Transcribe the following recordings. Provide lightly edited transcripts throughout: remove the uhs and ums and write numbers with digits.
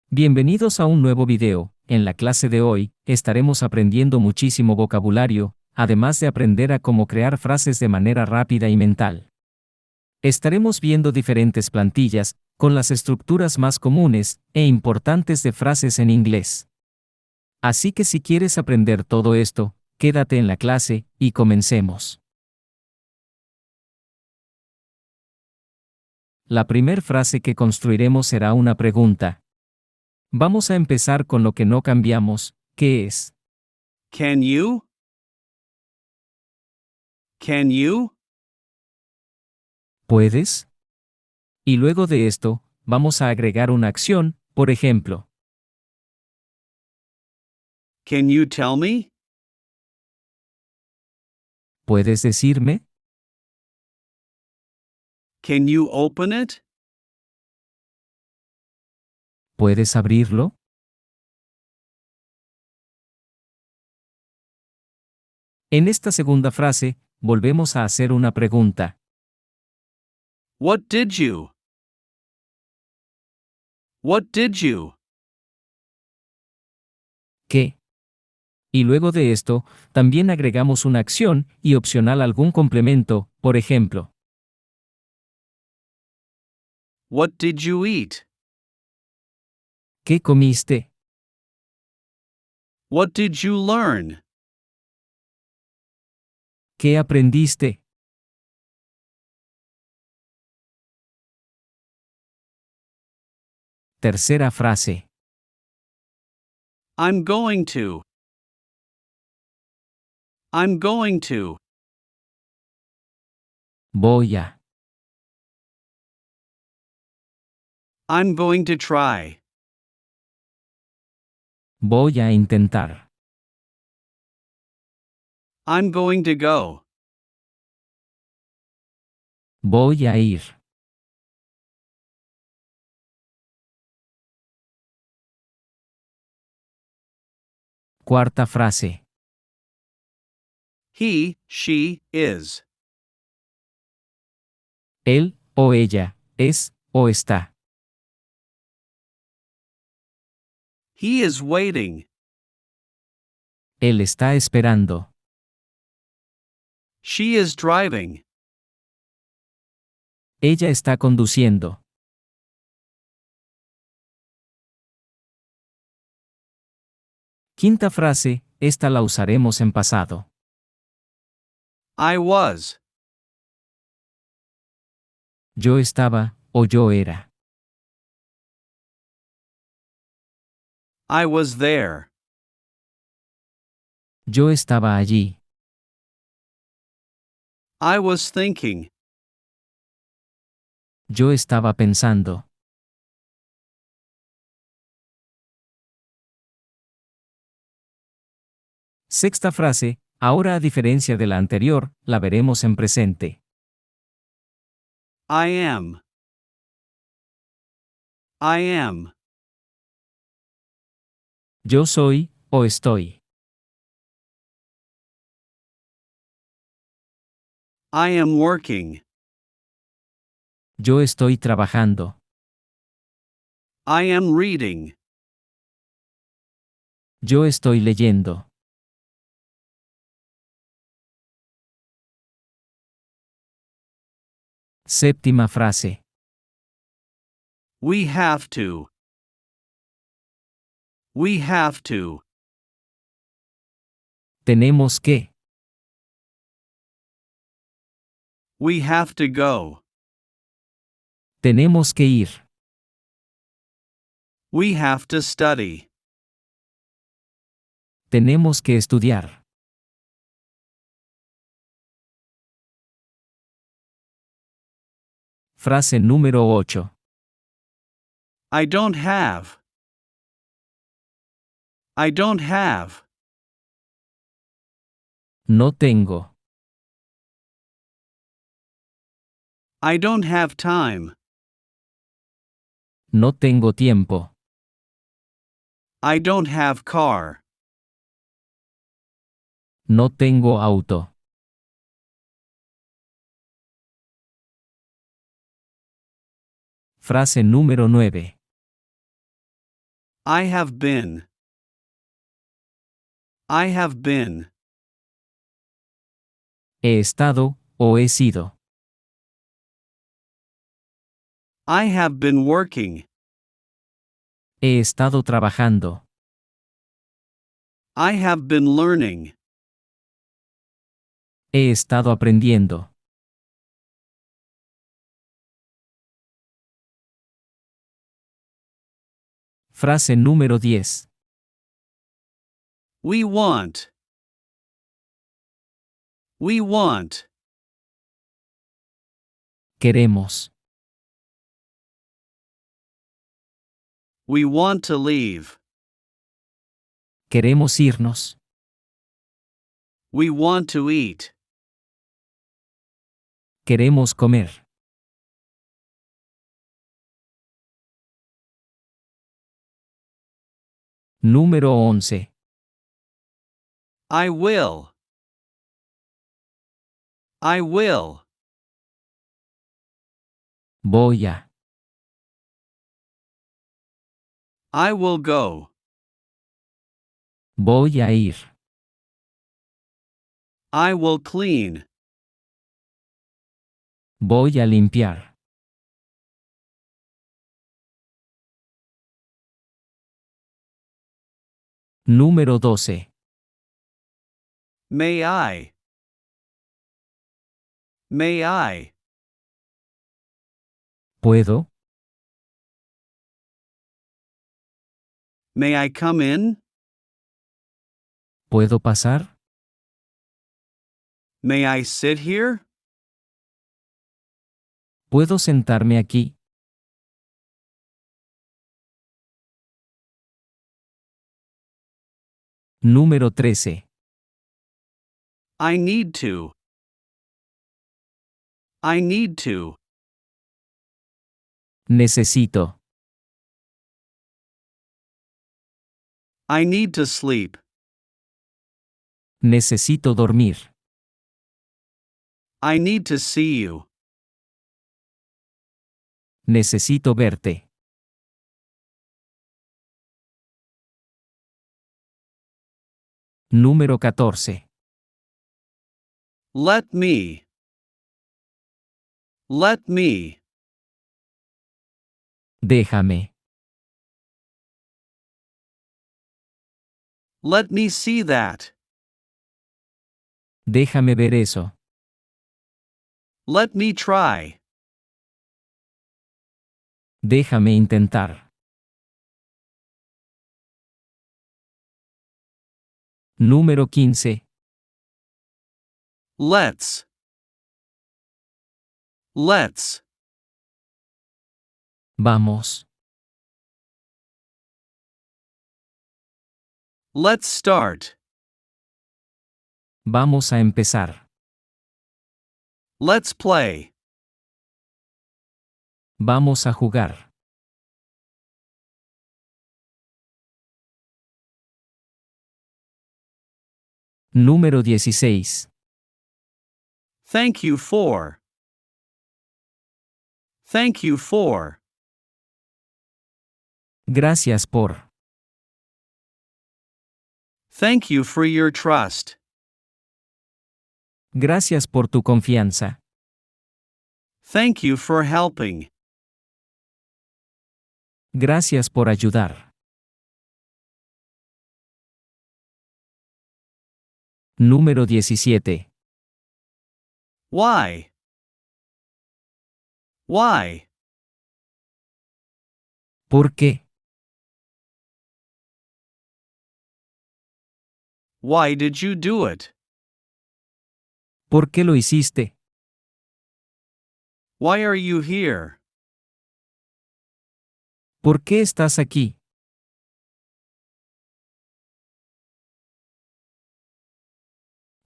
Bienvenidos a un nuevo video. En la clase de hoy, estaremos aprendiendo muchísimo vocabulario, además de aprender a cómo crear frases de manera rápida y mental. Estaremos viendo diferentes plantillas, con las estructuras más comunes e importantes de frases en inglés. Así que si quieres aprender todo esto, quédate en la clase, y comencemos. La primera frase que construiremos será una pregunta. Vamos a empezar con lo que no cambiamos, ¿qué es? Can you? Can you? ¿Puedes? Y luego de esto, vamos a agregar una acción, por ejemplo, Can you tell me? ¿puedes decirme? Can you open it? ¿Puedes abrirlo? En esta segunda frase, volvemos a hacer una pregunta. What did you? What did you? ¿Qué? Y luego de esto, también agregamos una acción y opcional algún complemento, por ejemplo, What did you eat? ¿qué comiste? What did you learn? ¿Qué aprendiste? Tercera frase. I'm going to. I'm going to. Voy a. I'm going to try. Voy a intentar. I'm going to go. Voy a ir. Cuarta frase. He, she, is. Él, o ella, es, o está. He is waiting. Él está esperando. She is driving. Ella está conduciendo. Quinta frase, esta la usaremos en pasado. I was. Yo estaba, o yo era. I was there. Yo estaba allí. I was thinking. Yo estaba pensando. Sexta frase, ahora a diferencia de la anterior, la veremos en presente. I am. I am. Yo soy, o estoy. I am working. Yo estoy trabajando. I am reading. Yo estoy leyendo. Séptima frase. We have to. We have to. Tenemos que. We have to go. Tenemos que ir. We have to study. Tenemos que estudiar. Frase número 8. I don't have. I don't have. No tengo. I don't have time. No tengo tiempo. I don't have car. No tengo auto. Frase número 9. I have been. I have been. He estado, o he sido. I have been working. He estado trabajando. I have been learning. He estado aprendiendo. Frase número 10. We want. We want. Queremos. We want to leave. Queremos irnos. We want to eat. Queremos comer. Número 11. I will. I will. Voy a. I will go. Voy a ir. I will clean. Voy a limpiar. Número 12. May I? May I? ¿Puedo? May I come in? ¿Puedo pasar? May I sit here? ¿Puedo sentarme aquí? Número 13. I need to. I need to. Necesito. I need to sleep. Necesito dormir. I need to see you. Necesito verte. Número 14. Let me. Let me. Déjame. Let me see that. Déjame ver eso. Let me try. Déjame intentar. Número 15. Let's. Let's. Vamos. Let's start. Vamos a empezar. Let's play. Vamos a jugar. Número 16. Thank you for. Thank you for. Gracias por. Thank you for your trust. Gracias por tu confianza. Thank you for helping. Gracias por ayudar. Número 17. Why? Why? ¿Por qué? Why did you do it? ¿Por qué lo hiciste? Why are you here? ¿Por qué estás aquí?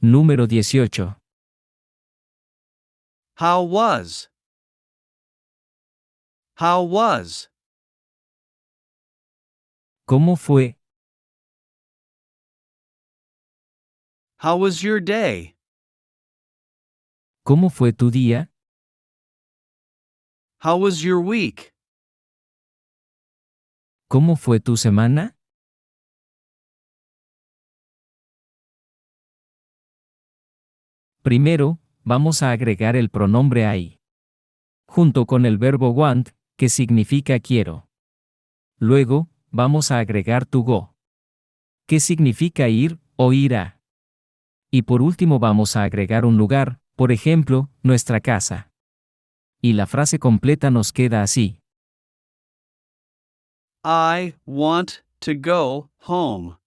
Número 18. How was? How was? ¿Cómo fue? How was your day? ¿Cómo fue tu día? How was your week? ¿Cómo fue tu semana? Primero, vamos a agregar el pronombre I, junto con el verbo want, que significa quiero. Luego, vamos a agregar to go, que significa ir o ir a. Y por último vamos a agregar un lugar, por ejemplo, nuestra casa. Y la frase completa nos queda así. I want to go home.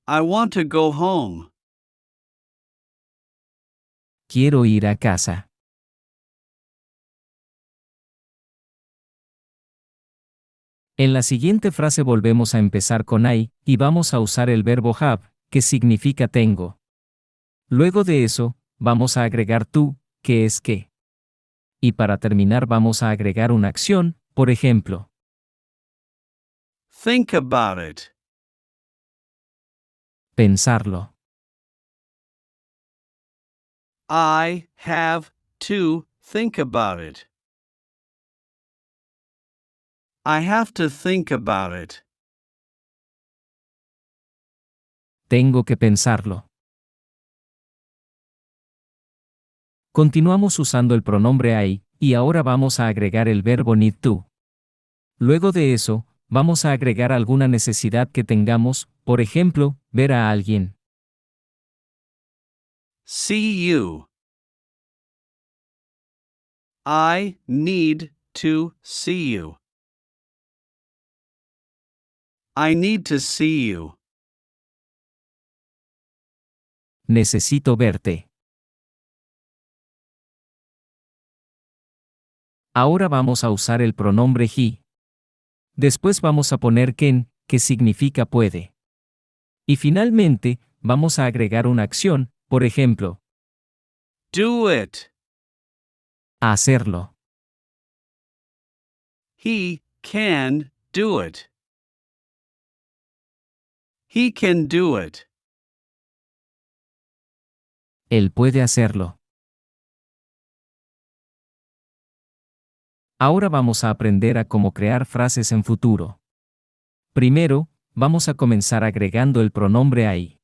I want to go home. Quiero ir a casa. En la siguiente frase volvemos a empezar con I, y vamos a usar el verbo have, que significa tengo. Luego de eso, vamos a agregar to, que es que. Y para terminar vamos a agregar una acción, por ejemplo. Think about it. Pensarlo. I have to think about it. I have to think about it. Tengo que pensarlo. Continuamos usando el pronombre I, y ahora vamos a agregar el verbo need to. Luego de eso, vamos a agregar alguna necesidad que tengamos, por ejemplo, ver a alguien. See you. I need to see you. I need to see you. Necesito verte. Ahora vamos a usar el pronombre he. Después vamos a poner can, que significa puede. Y finalmente, vamos a agregar una acción, por ejemplo, Do it. a hacerlo. He can do it. He can do it. Él puede hacerlo. Ahora vamos a aprender a cómo crear frases en futuro. Primero, vamos a comenzar agregando el pronombre I.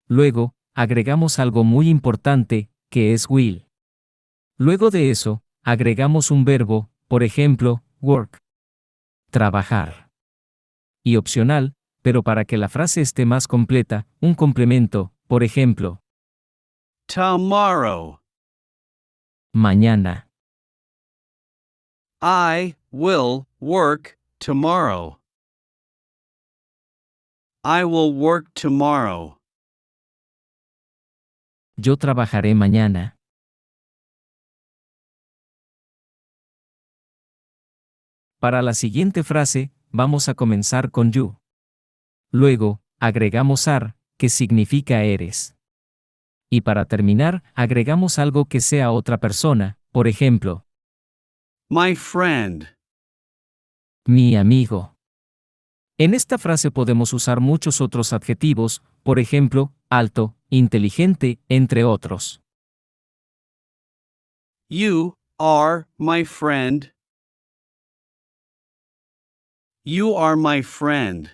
Luego, agregamos algo muy importante, que es will. Luego de eso, agregamos un verbo, por ejemplo, work. Trabajar. Y opcional, pero para que la frase esté más completa, un complemento, por ejemplo, Tomorrow. mañana. I will work tomorrow. I will work tomorrow. Yo trabajaré mañana. Para la siguiente frase, vamos a comenzar con you. Luego, agregamos are, que significa eres. Y para terminar, agregamos algo que sea otra persona, por ejemplo, My friend. mi amigo. En esta frase podemos usar muchos otros adjetivos, por ejemplo, alto, inteligente, entre otros. You are my friend. You are my friend.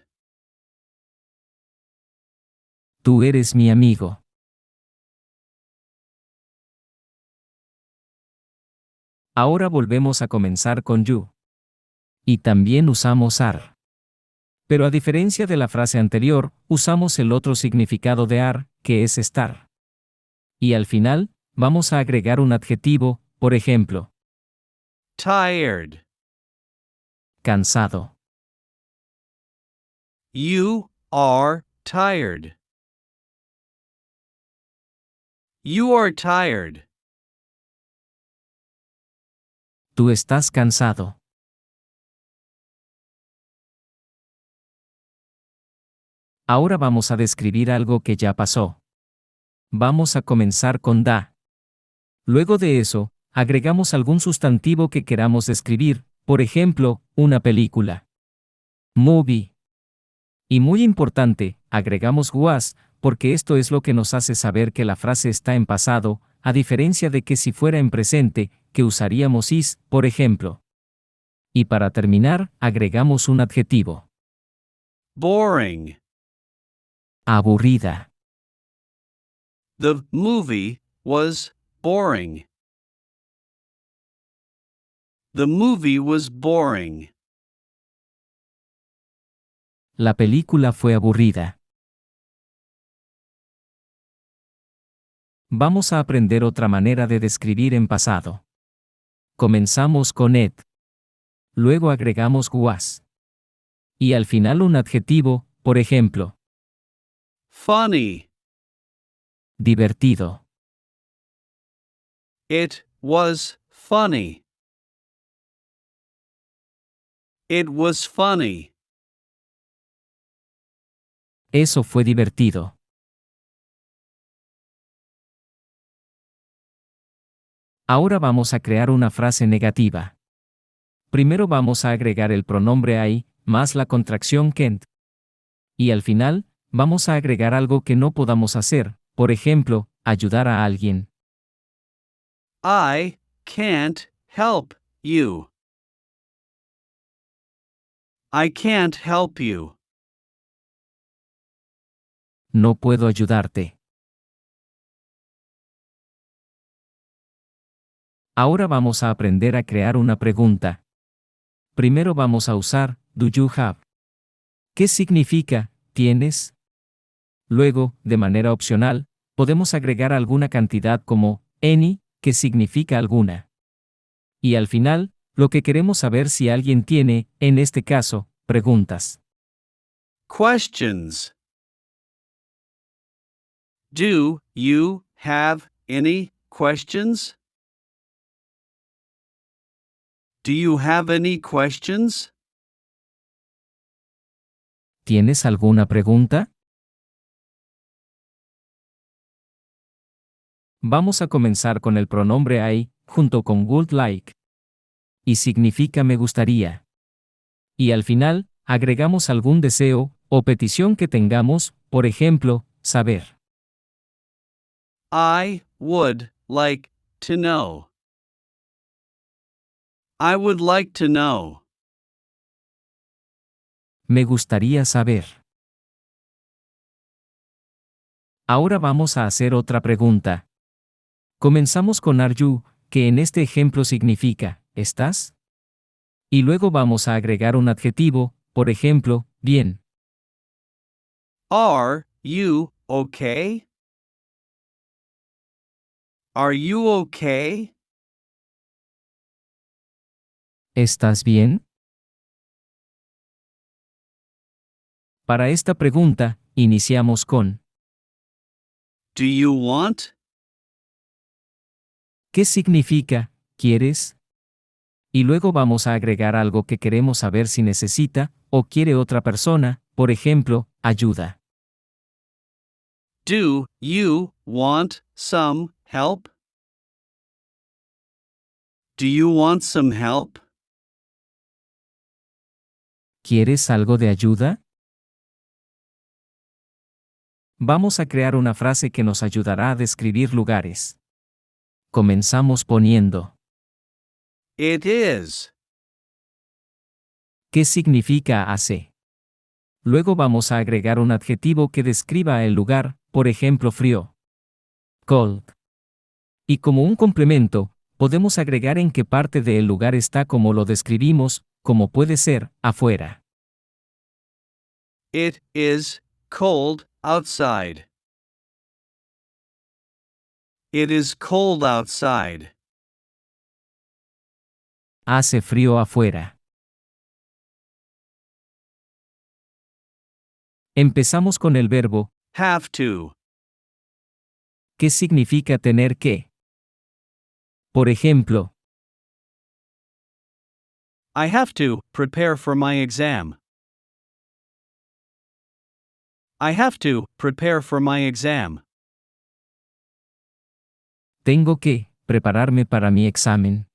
Tú eres mi amigo. Ahora volvemos a comenzar con you. Y también usamos are. Pero a diferencia de la frase anterior, usamos el otro significado de are, que es estar. Y al final, vamos a agregar un adjetivo, por ejemplo, Tired. cansado. You are tired. You are tired. Tú estás cansado. Ahora vamos a describir algo que ya pasó. Vamos a comenzar con da. Luego de eso, agregamos algún sustantivo que queramos describir, por ejemplo, una película. Movie. Y muy importante, agregamos was, porque esto es lo que nos hace saber que la frase está en pasado, a diferencia de que si fuera en presente, que usaríamos is, por ejemplo. Y para terminar, agregamos un adjetivo. Boring. Aburrida. The movie was boring. The movie was boring. La película fue aburrida. Vamos a aprender otra manera de describir en pasado. Comenzamos con it. Luego agregamos was. Y al final un adjetivo, por ejemplo, Funny. divertido. It was funny. It was funny. Eso fue divertido. Ahora vamos a crear una frase negativa. Primero vamos a agregar el pronombre I, más la contracción can't. Y al final, vamos a agregar algo que no podamos hacer, por ejemplo, ayudar a alguien. I can't help you. I can't help you. No puedo ayudarte. Ahora vamos a aprender a crear una pregunta. Primero vamos a usar, do you have? ¿Qué significa, tienes? Luego, de manera opcional, podemos agregar alguna cantidad como, any, que significa alguna. Y al final, lo que queremos saber si alguien tiene, en este caso, preguntas. Questions. Do you have any questions? Do you have any questions? ¿Tienes alguna pregunta? Vamos a comenzar con el pronombre I, junto con would like. Y significa me gustaría. Y al final, agregamos algún deseo o petición que tengamos, por ejemplo, saber. I would like to know. I would like to know. Me gustaría saber. Ahora vamos a hacer otra pregunta. Comenzamos con are you, que en este ejemplo significa, ¿estás? Y luego vamos a agregar un adjetivo, por ejemplo, bien. Are you okay? Are you okay? ¿Estás bien? Para esta pregunta, iniciamos con Do you want? ¿qué significa, quieres? Y luego vamos a agregar algo que queremos saber si necesita o quiere otra persona, por ejemplo, ayuda. Do you want some help? Do you want some help? ¿Quieres algo de ayuda? Vamos a crear una frase que nos ayudará a describir lugares. Comenzamos poniendo It is. ¿qué significa hace? Luego vamos a agregar un adjetivo que describa el lugar, por ejemplo frío. Cold. Y como un complemento, podemos agregar en qué parte del lugar está como lo describimos, como puede ser, afuera. It is cold outside. It is cold outside. Hace frío afuera. Empezamos con el verbo, Have to. ¿qué significa tener que? Por ejemplo, I have to prepare for my exam. I have to prepare for my exam. tengo que prepararme para mi examen.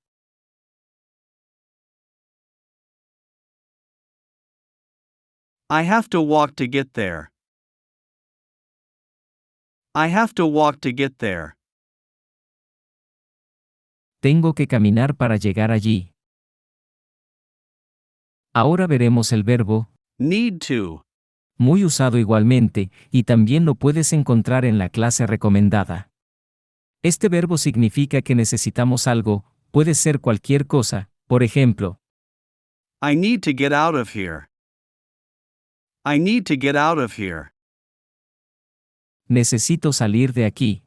I have to walk to get there. I have to walk to get there. Tengo que caminar para llegar allí. Ahora veremos el verbo need to. muy usado igualmente, y también lo puedes encontrar en la clase recomendada. Este verbo significa que necesitamos algo, puede ser cualquier cosa, por ejemplo, I need to get out of here. I need to get out of here. necesito salir de aquí.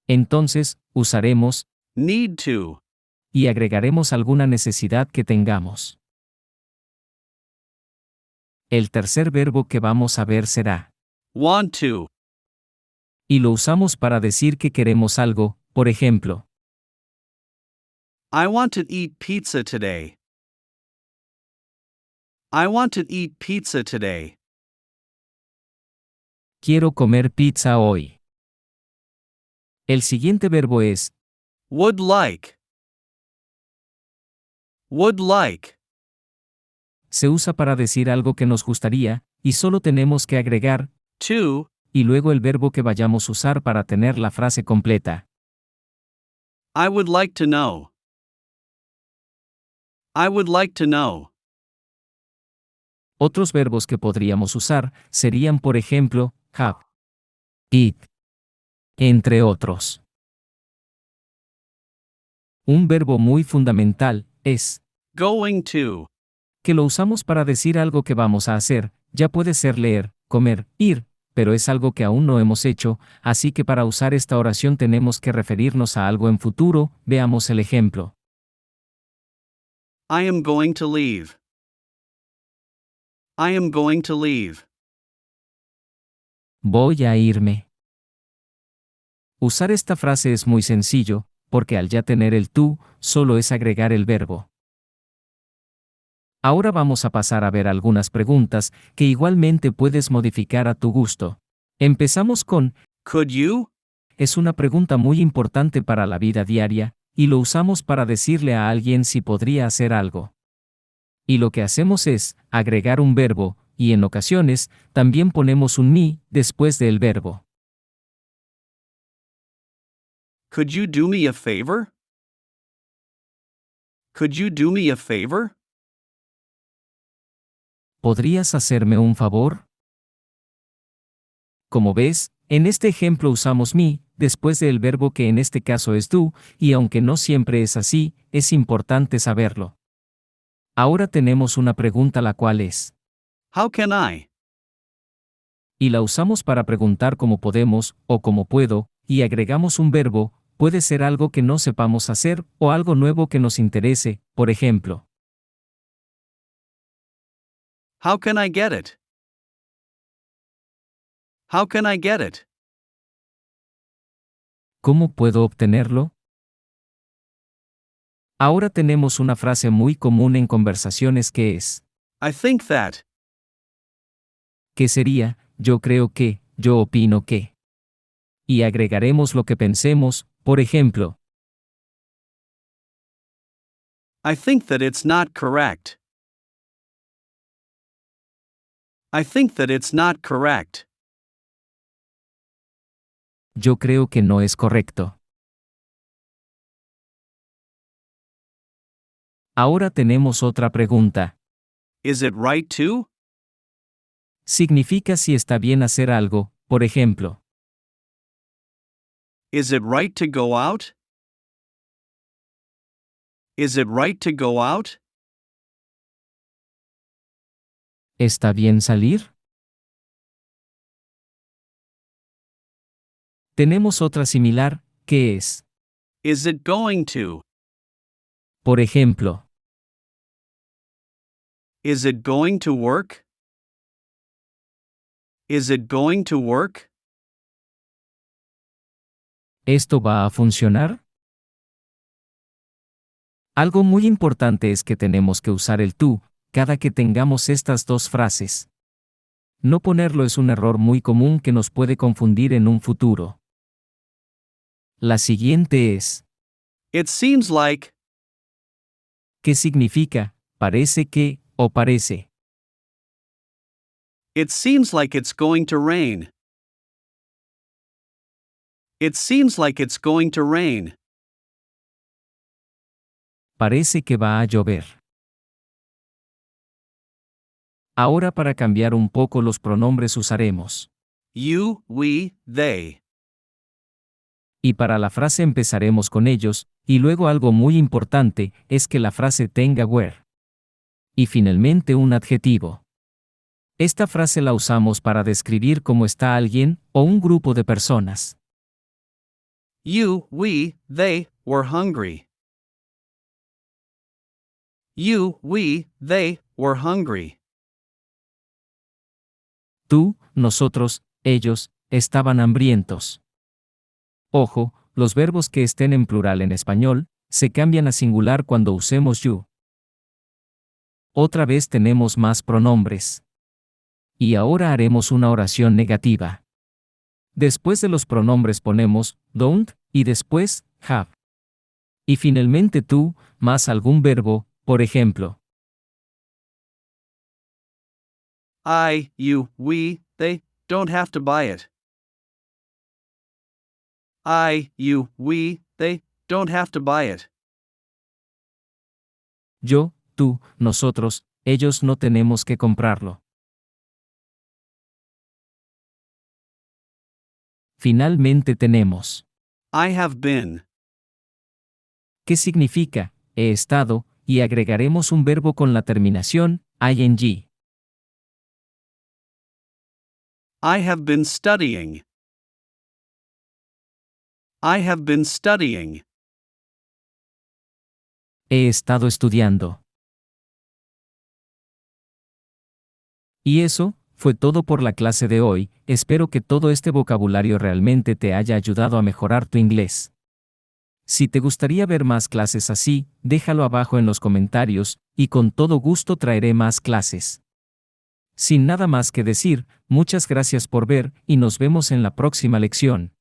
Entonces, usaremos Need to. y agregaremos alguna necesidad que tengamos. El tercer verbo que vamos a ver será Want to. y lo usamos para decir que queremos algo, por ejemplo, I want to eat pizza today. I want to eat pizza today. quiero comer pizza hoy. El siguiente verbo es Would like. Would like. se usa para decir algo que nos gustaría, y solo tenemos que agregar To. y luego el verbo que vayamos a usar para tener la frase completa. I would like to know. I would like to know. Otros verbos que podríamos usar serían, por ejemplo, have, eat, entre otros. Un verbo muy fundamental es Going to. que lo usamos para decir algo que vamos a hacer, ya puede ser leer, comer, ir, pero es algo que aún no hemos hecho, así que para usar esta oración tenemos que referirnos a algo en futuro. Veamos el ejemplo. I am going to leave. I am going to leave. Voy a irme. Usar esta frase es muy sencillo, porque al ya tener el tú, solo es agregar el verbo. Ahora vamos a pasar a ver algunas preguntas que igualmente puedes modificar a tu gusto. Empezamos con, Could you? es una pregunta muy importante para la vida diaria, y lo usamos para decirle a alguien si podría hacer algo. Y lo que hacemos es agregar un verbo, y en ocasiones, también ponemos un me después del verbo. Could you do me a favor? Could you do me a favor? ¿Podrías hacerme un favor? Como ves, en este ejemplo usamos me, después del verbo que en este caso es do, y aunque no siempre es así, es importante saberlo. Ahora tenemos una pregunta la cual es, How can I? y la usamos para preguntar cómo podemos, o cómo puedo, y agregamos un verbo, puede ser algo que no sepamos hacer, o algo nuevo que nos interese, por ejemplo. How can I get it? How can I get it? ¿Cómo puedo obtenerlo? Ahora tenemos una frase muy común en conversaciones que es, I think that. que sería, yo creo que, yo opino que. Y agregaremos lo que pensemos, por ejemplo, I think that it's not correct. I think that it's not correct. yo creo que no es correcto. Ahora tenemos otra pregunta. Is it right to? Significa si está bien hacer algo, por ejemplo, Is it right to go out? Is it right to go out? ¿está bien salir? Tenemos otra similar, que es, Is it going to? por ejemplo, Is it going to work? Is it going to work? ¿esto va a funcionar? Algo muy importante es que tenemos que usar el tú, cada que tengamos estas dos frases. No ponerlo es un error muy común que nos puede confundir en un futuro. La siguiente es, It seems like. ¿qué significa? Parece que, o parece. It seems like it's going to rain. It seems like it's going to rain. Parece que va a llover. Ahora para cambiar un poco los pronombres usaremos. you, we, they. Y para la frase empezaremos con ellos, y luego algo muy importante es que la frase tenga where. Y finalmente un adjetivo. Esta frase la usamos para describir cómo está alguien o un grupo de personas. You, we, they, were hungry. You, we, they, were hungry. Tú, nosotros, ellos, estaban hambrientos. Ojo, los verbos que estén en plural en español, se cambian a singular cuando usemos you. Otra vez tenemos más pronombres. Y ahora haremos una oración negativa. Después de los pronombres ponemos don't y después have. Y finalmente tú, más algún verbo, por ejemplo. I, you, we, they, don't have to buy it. I, you, we, they, don't have to buy it. Yo, tú, nosotros, ellos no tenemos que comprarlo. Finalmente tenemos. I have been. ¿Qué significa? He estado, y agregaremos un verbo con la terminación ing. I have been studying. I have been studying. He estado estudiando. Y eso fue todo por la clase de hoy. Espero que todo este vocabulario realmente te haya ayudado a mejorar tu inglés. Si te gustaría ver más clases así, déjalo abajo en los comentarios, y con todo gusto traeré más clases. Sin nada más que decir, muchas gracias por ver, y nos vemos en la próxima lección.